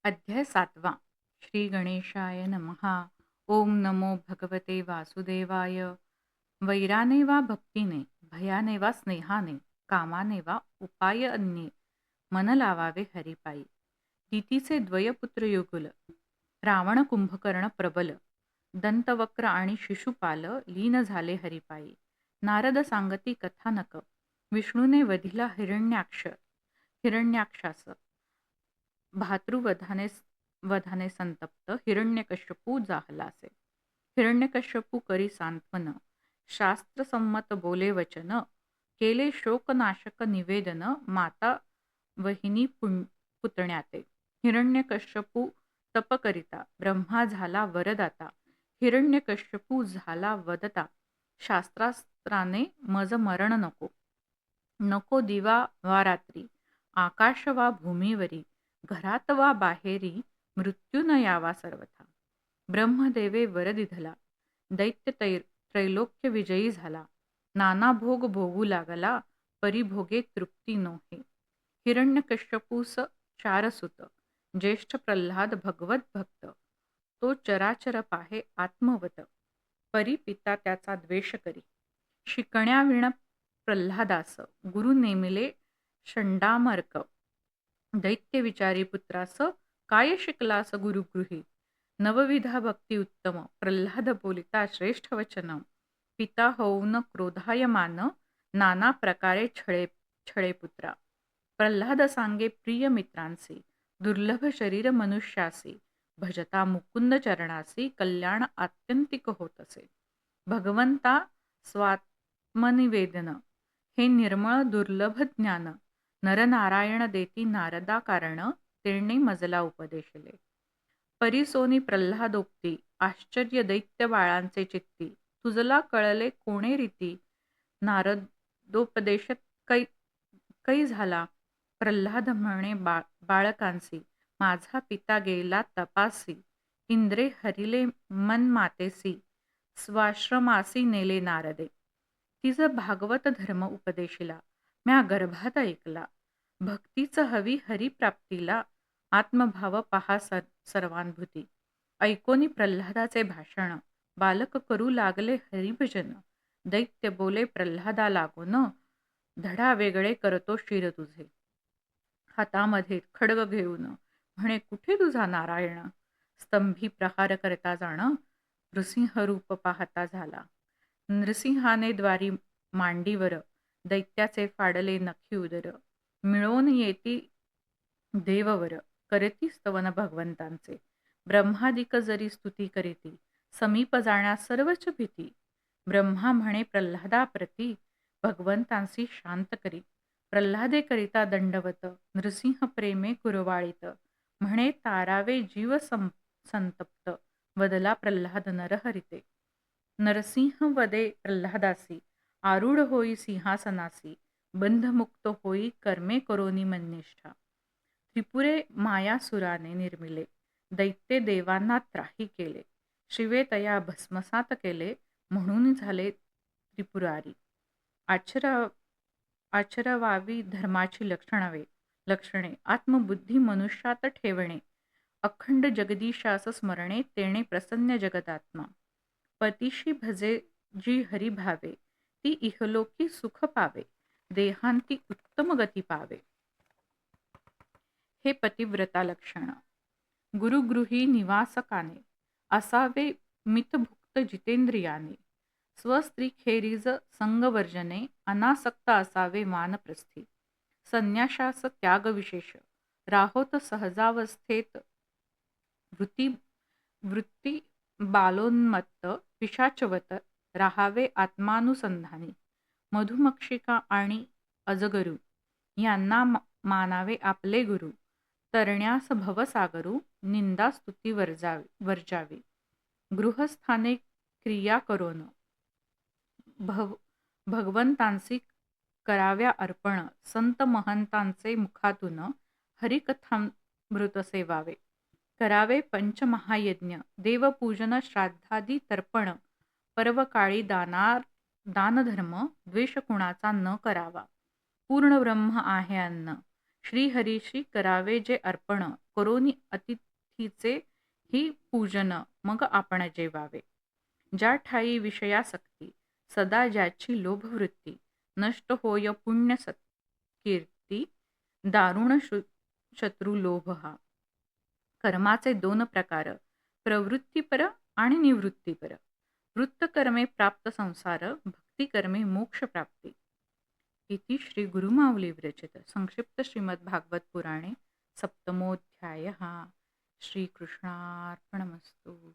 अध्याय 7 श्री गणेशाय नमः. ओम नमो भगवते वासुदेवाय. वैराने वा भक्तीने, भयाने वा स्नेहाने, कामाने वा उपाय अन्ये, मन लावावे हरिपायी. दितीचे द्वयपुत्र युगुल, रावण कुंभकर्ण प्रबल, दंतवक्र आणि शिशुपाल लीन झाले हरिपायी. नारद सांगती कथानक, विष्णूने वधिला हिरण्याक्षास. वधाने संतप्त हिरण्यकश्यपू जाहलासे. हिरण्यकश्यपू करी सांत्वन, शास्त्रसंमत बोले वचन, केले शोकनाशक निवेदन, माता वहिनी पुतण्याते. हिरण्यकश्यपू तप करिता, ब्रह्मा झाला वरदाता. हिरण्यकश्यपू झाला वदता, शास्त्रास्त्राने मज मरण नको. नको दिवा वा रात्री, आकाश वा भूमीवरी, घरात वा बाहेरी, मृत्यू न यावा सर्वथा. ब्रह्मदेवे वर दिधला, दैत्य त्रैलोक्य विजयी झाला. नाना भोग भोगू लागला, परिभोगे तृप्ती नोहे. हिरण्यकश्यपूस 4 सुत, ज्येष्ठ प्रल्हाद भगवत भक्त. तो चराचर पाहे आत्मवत, परी पिता त्याचा द्वेष करी. शिकण्याविण प्रल्हादास, गुरु नेमिले षंडामर्क. दैत्य विचारी पुत्रास, काय शिकलास गुरुगृही. नवविधा भक्ती उत्तम, प्रल्हाद बोलिता श्रेष्ठ वचन. पिता होऊन क्रोधायमान, नाना प्रकारे छळे पुत्रा. प्रल्हाद सांगे प्रिय मित्रांसी, दुर्लभ शरीर मनुष्यासी. भजता मुकुंद चरणासी, कल्याण आत्यंतिक होत असे. भगवंता स्वात्मनिवेदन, हे निर्मळ दुर्लभ ज्ञान. नरनारायण देती नारदा कारण, तेणे मजला उपदेशले. परिसोनी प्रल्हादोक्ती, आश्चर्य दैत्य बाळांचे चित्ती. तुजला कळले कोणे रीती, नारदोपदेश कै झाला. प्रल्हाद म्हणे बाळकांसी, माझा पिता गेला तपासी. इंद्रे हरिले मन मातेसी, स्वाश्रमासी नेले नारदे. तिज भागवत धर्म उपदेशिला, म्या गर्भात ऐकला. भक्तीच हवी हरिप्राप्तीला, आत्मभाव पहा सर्वानुभूती. ऐकोनी प्रल्हादाचे भाषण, बालक करू लागले हरिभजन. दैत्य बोले प्रल्हादा लागून, धडा वेगळे करतो शिर तुझे. हातामध्ये खड्ग घेऊन, म्हणे कुठे तुझा नारायण. स्तंभी प्रहार करता जाण, नृसिंह रूप पाहता झाला. नृसिंहाने द्वारी मांडीवर, दैत्याचे फाडले नखी उदर. मिळवून येती देववर, करती स्तवन भगवंतांचे. ब्रह्मादिक जरी स्तुती करीती, समीप जाण्यास सर्वच भीती. ब्रह्मा म्हणे प्रल्हादाप्रती, भगवंतांसी शांत करी. प्रल्हादे करिता दंडवत, नृसिंह प्रेमे कुरवाळीत. म्हणे तारावे जीव संतप्त, वदला प्रल्हाद नरहरिते. नरसिंह वदे प्रल्हादासी, आरूढ होई सिंहासनासी. बंधमुक्त होई कर्मे करोनी मननिष्ठा. त्रिपुरे मायासुराने निर्मिले, दैत्य देवांना त्राही केले. शिवे तया भस्मसात केले, म्हणून झाले त्रिपुरारी. आचरवावी धर्माची लक्षणे, आत्मबुद्धी मनुष्यात ठेवणे. अखंड जगदीशास स्मरणे, तेणे प्रसन्न जगदात्मा. पतिशी भजे जी हरी भावे, ती इहलोकी सुख पावे. देहांती उत्तम गती पावे. हे पतिव्रता लक्षण. गुरुगृही निवासकाने, असावे मितभुक्त जितेंद्रियाने. स्वस्त्री खेरीज संगवर्जने, अनासक्त असावे वानप्रस्थी. संन्याशास त्याग विशेष, राहोत सहजावस्थेत. वृत्ती बालोन्मत्त पिशाचवत, राहावे आत्मानुसंधानी. मधुमक्षिका आणि अजगरू, यांना मानावे आपले गुरु. तरण्यास भवसागरू, निंदा स्तुती वर्जावी. गृहस्थाने क्रिया करोन, भगवंतांसी कराव्या अर्पण. संत महंतांचे मुखातून, हरिकथामृत सेवावे. करावे पंचमहायज्ञ, देवपूजन श्राद्धादी तर्पण. पर्वकाळी दानधर्म, द्वेष कुणाचा न करावा. पूर्ण ब्रह्म आहे अन्न, श्रीहरीशी करावे जे अर्पण, करोनी अतिथीचे ही पूजन, मग आपण जेवावे. ज्या ठाई विषयासक्ती, सदा ज्याची लोभवृत्ती, नष्ट होय पुण्य कीर्ती, दारुण शत्रू लोभ हा. कर्माचे दोन प्रकार, प्रवृत्तीपर आणि निवृत्तीपर. वृत्तकर्मे प्राप्त संसार, भक्तिकर्मे मोक्ष प्राप्ती. इति श्री गुरुमाऊली विरचित संक्षिप्त श्रीमद् भागवत पुराणे सप्तमोऽध्यायः. श्रीकृष्णार्पणमस्तु.